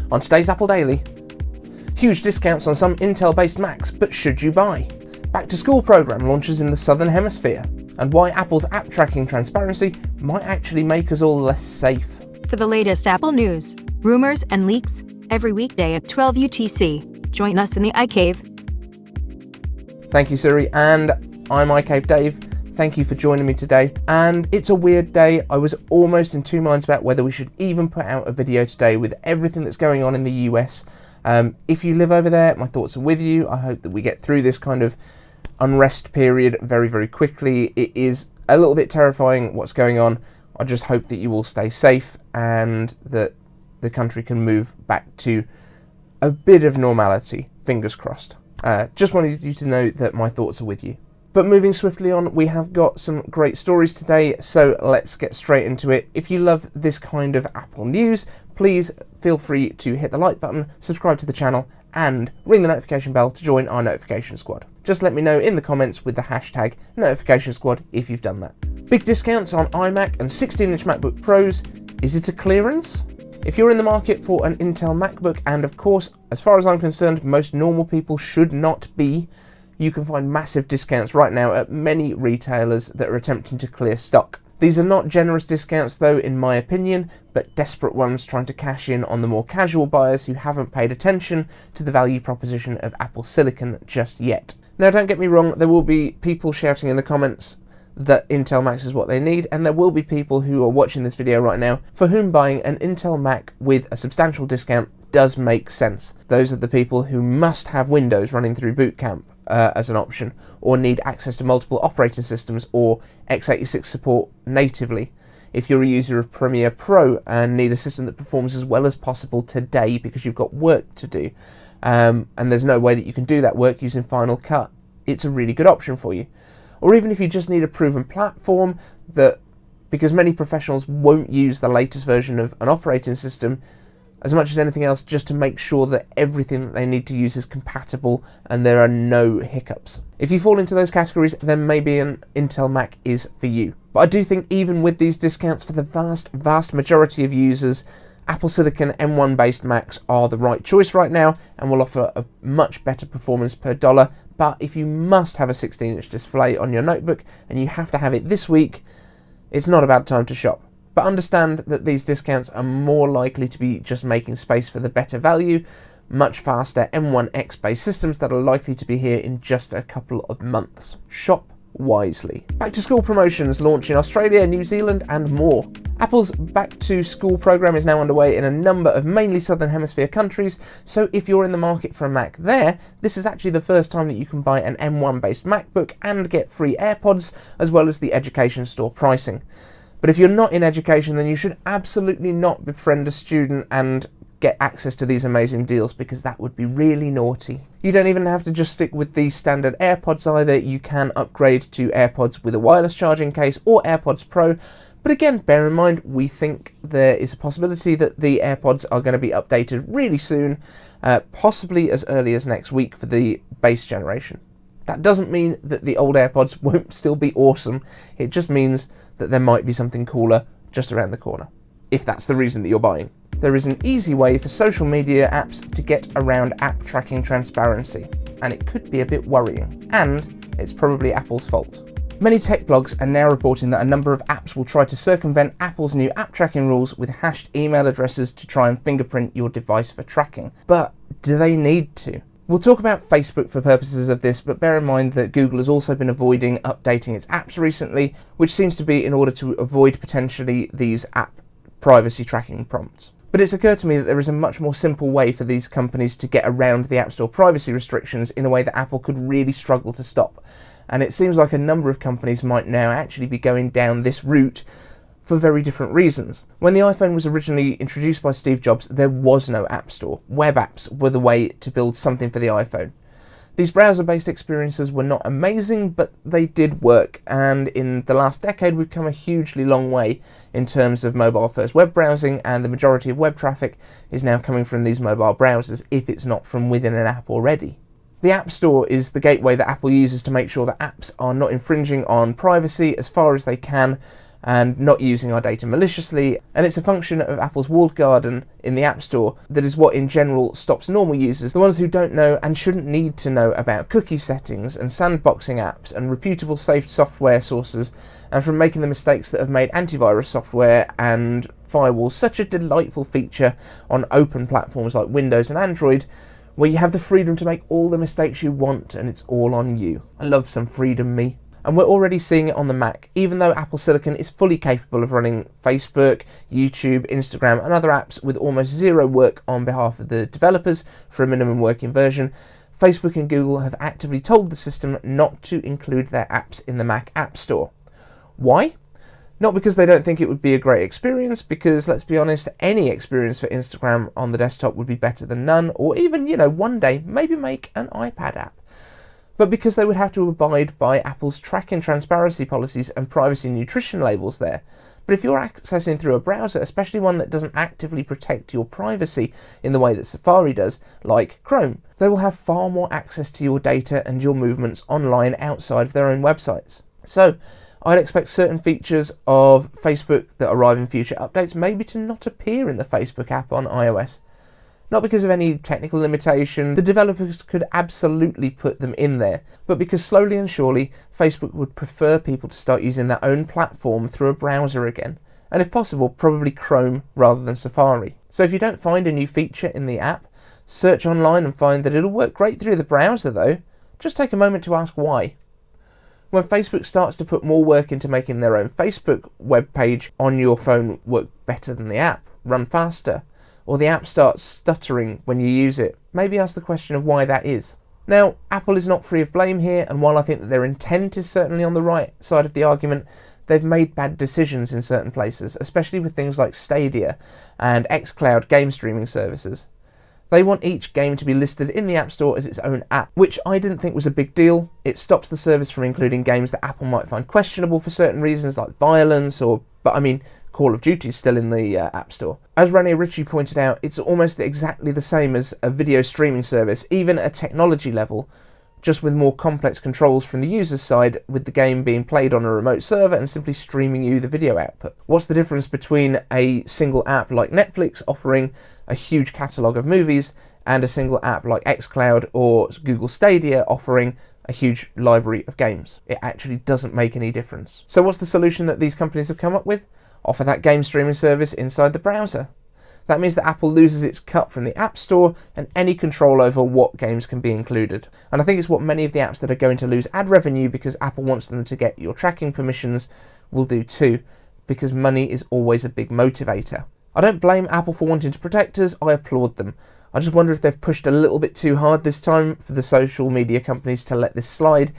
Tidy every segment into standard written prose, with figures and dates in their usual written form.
On today's Apple Daily, huge discounts on some Intel-based Macs, but should you buy? Back to school program launches in the Southern Hemisphere, and why Apple's app tracking transparency might actually make us all less safe. For the latest Apple news, rumors, and leaks, every weekday at 12 UTC, join us in the iCave. Thank you, Siri, and I'm iCave Dave. Thank you for joining me today. And it's a weird day. I was almost in two minds about whether we should even put out a video today with everything that's going on in the US. If you live over there, my thoughts are with you. I hope that we get through this kind of unrest period very, very quickly. It is a little bit terrifying what's going on. I just hope that you all stay safe and that the country can move back to a bit of normality. Fingers crossed. Just wanted you to know that my thoughts are with you. But moving swiftly on, we have got some great stories today, so let's get straight into it. If you love this kind of Apple news, please feel free to hit the like button, subscribe to the channel, and ring the notification bell to join our notification squad. Just let me know in the comments with the hashtag notification squad if you've done that. Big discounts on iMac and 16-inch MacBook Pros. Is it a clearance? If you're in the market for an Intel MacBook, and of course, as far as I'm concerned, most normal people should not be, you can find massive discounts right now at many retailers that are attempting to clear stock. These are not generous discounts though, in my opinion, but desperate ones trying to cash in on the more casual buyers who haven't paid attention to the value proposition of Apple Silicon just yet. Now, don't get me wrong, there will be people shouting in the comments that Intel Macs is what they need, and there will be people who are watching this video right now for whom buying an Intel Mac with a substantial discount does make sense. Those are the people who must have Windows running through Boot Camp as an option, or need access to multiple operating systems or x86 support natively. If you're a user of Premiere Pro and need a system that performs as well as possible today because you've got work to do, and there's no way that you can do that work using Final Cut, it's a really good option for you. Or even if you just need a proven platform that, because many professionals won't use the latest version of an operating system, as much as anything else, just to make sure that everything that they need to use is compatible and there are no hiccups. If you fall into those categories, then maybe an Intel Mac is for you. But I do think even with these discounts, for the vast majority of users, Apple Silicon M1 based Macs are the right choice right now and will offer a much better performance per dollar. But if you must have a 16-inch display on your notebook and you have to have it this week, it's not a bad time to shop. But understand that these discounts are more likely to be just making space for the better value, much faster M1X based systems that are likely to be here in just a couple of months. Shop wisely. Back to school promotions launch in Australia, New Zealand, and more. Apple's back to school program is now underway in a number of mainly Southern Hemisphere countries, so if you're in the market for a Mac there, this is actually the first time that you can buy an M1 based MacBook and get free AirPods, as well as the education store pricing. But if you're not in education, then you should absolutely not befriend a student and get access to these amazing deals, because that would be really naughty. You don't even have to just stick with the standard AirPods either. You can upgrade to AirPods with a wireless charging case or AirPods Pro. But again, bear in mind, we think there is a possibility that the AirPods are going to be updated really soon, possibly as early as next week for the base generation. That doesn't mean that the old AirPods won't still be awesome. It just means that there might be something cooler just around the corner, if that's the reason that you're buying. There is an easy way for social media apps to get around app tracking transparency, and it could be a bit worrying, and it's probably Apple's fault. Many tech blogs are now reporting that a number of apps will try to circumvent Apple's new app tracking rules with hashed email addresses to try and fingerprint your device for tracking. But do they need to? We'll talk about Facebook for purposes of this, but bear in mind that Google has also been avoiding updating its apps recently, which seems to be in order to avoid potentially these app privacy tracking prompts. But it's occurred to me that there is a much more simple way for these companies to get around the App Store privacy restrictions in a way that Apple could really struggle to stop. And it seems like a number of companies might now actually be going down this route for very different reasons. When the iPhone was originally introduced by Steve Jobs, there was no App Store. Web apps were the way to build something for the iPhone. These browser-based experiences were not amazing, but they did work, and in the last decade we've come a hugely long way in terms of mobile-first web browsing, and the majority of web traffic is now coming from these mobile browsers, if it's not from within an app already. The App Store is the gateway that Apple uses to make sure that apps are not infringing on privacy as far as they can, and not using our data maliciously, and it's a function of Apple's walled garden in the App Store that is what in general stops normal users, the ones who don't know and shouldn't need to know about cookie settings and sandboxing apps and reputable safe software sources, and from making the mistakes that have made antivirus software and firewalls such a delightful feature on open platforms like Windows and Android, where you have the freedom to make all the mistakes you want and it's all on you. I love some freedom, me. And we're already seeing it on the Mac, even though Apple Silicon is fully capable of running Facebook, YouTube, Instagram and other apps with almost zero work on behalf of the developers for a minimum working version. Facebook and Google have actively told the system not to include their apps in the Mac App Store. Why? Not because they don't think it would be a great experience, because let's be honest, any experience for Instagram on the desktop would be better than none, or even, one day, maybe make an iPad app. But because they would have to abide by Apple's tracking transparency policies and privacy nutrition labels there. But if you're accessing through a browser, especially one that doesn't actively protect your privacy in the way that Safari does, like Chrome, they will have far more access to your data and your movements online outside of their own websites. So, I'd expect certain features of Facebook that arrive in future updates maybe to not appear in the Facebook app on iOS. Not because of any technical limitation, the developers could absolutely put them in there, but because slowly and surely Facebook would prefer people to start using their own platform through a browser again, and if possible probably Chrome rather than Safari. So if you don't find a new feature in the app, search online and find that it'll work great through the browser though. Just take a moment to ask why. When Facebook starts to put more work into making their own Facebook web page on your phone work better than the app, run faster, or the app starts stuttering when you use it, maybe ask the question of why that is. Now, Apple is not free of blame here, and while I think that their intent is certainly on the right side of the argument, they've made bad decisions in certain places, especially with things like Stadia and xCloud game streaming services. They want each game to be listed in the App Store as its own app, which I didn't think was a big deal. It stops the service from including games that Apple might find questionable for certain reasons like violence Call of Duty is still in the App Store. As Rene Ritchie pointed out, it's almost exactly the same as a video streaming service, even at a technology level, just with more complex controls from the user's side, with the game being played on a remote server and simply streaming you the video output. What's the difference between a single app like Netflix offering a huge catalogue of movies and a single app like xCloud or Google Stadia offering a huge library of games? It actually doesn't make any difference. So what's the solution that these companies have come up with? Offer that game streaming service inside the browser. That means that Apple loses its cut from the App Store and any control over what games can be included. And I think it's what many of the apps that are going to lose ad revenue because Apple wants them to get your tracking permissions will do too, because money is always a big motivator. I don't blame Apple for wanting to protect us, I applaud them. I just wonder if they've pushed a little bit too hard this time for the social media companies to let this slide,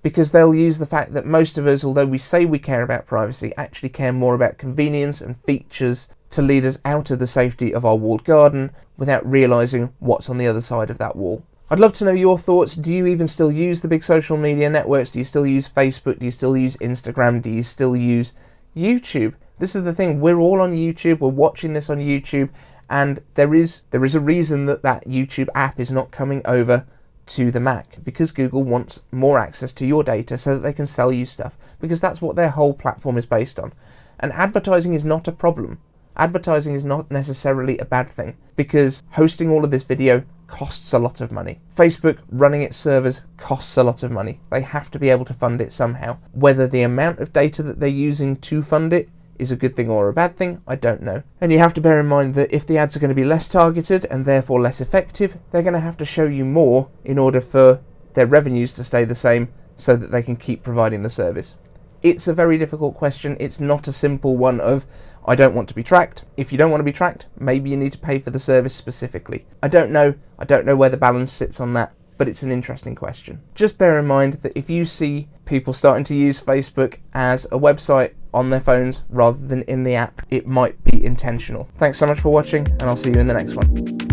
because they'll use the fact that most of us, although we say we care about privacy, actually care more about convenience and features to lead us out of the safety of our walled garden without realising what's on the other side of that wall. I'd love to know your thoughts. Do you even still use the big social media networks? Do you still use Facebook? Do you still use Instagram? Do you still use YouTube? This is the thing, we're all on YouTube, we're watching this on YouTube, and there is a reason that YouTube app is not coming over to the Mac, because Google wants more access to your data so that they can sell you stuff, because that's what their whole platform is based on. And advertising is not a problem. Advertising is not necessarily a bad thing, because hosting all of this video costs a lot of money. Facebook running its servers costs a lot of money. They have to be able to fund it somehow. Whether the amount of data that they're using to fund it is a good thing or a bad thing, I don't know. And you have to bear in mind that if the ads are going to be less targeted and therefore less effective, they're going to have to show you more in order for their revenues to stay the same so that they can keep providing the service. It's a very difficult question. It's not a simple one of, I don't want to be tracked. If you don't want to be tracked, maybe you need to pay for the service specifically. I don't know where the balance sits on that, but it's an interesting question. Just bear in mind that if you see people starting to use Facebook as a website on their phones rather than in the app, it might be intentional. Thanks so much for watching, and I'll see you in the next one.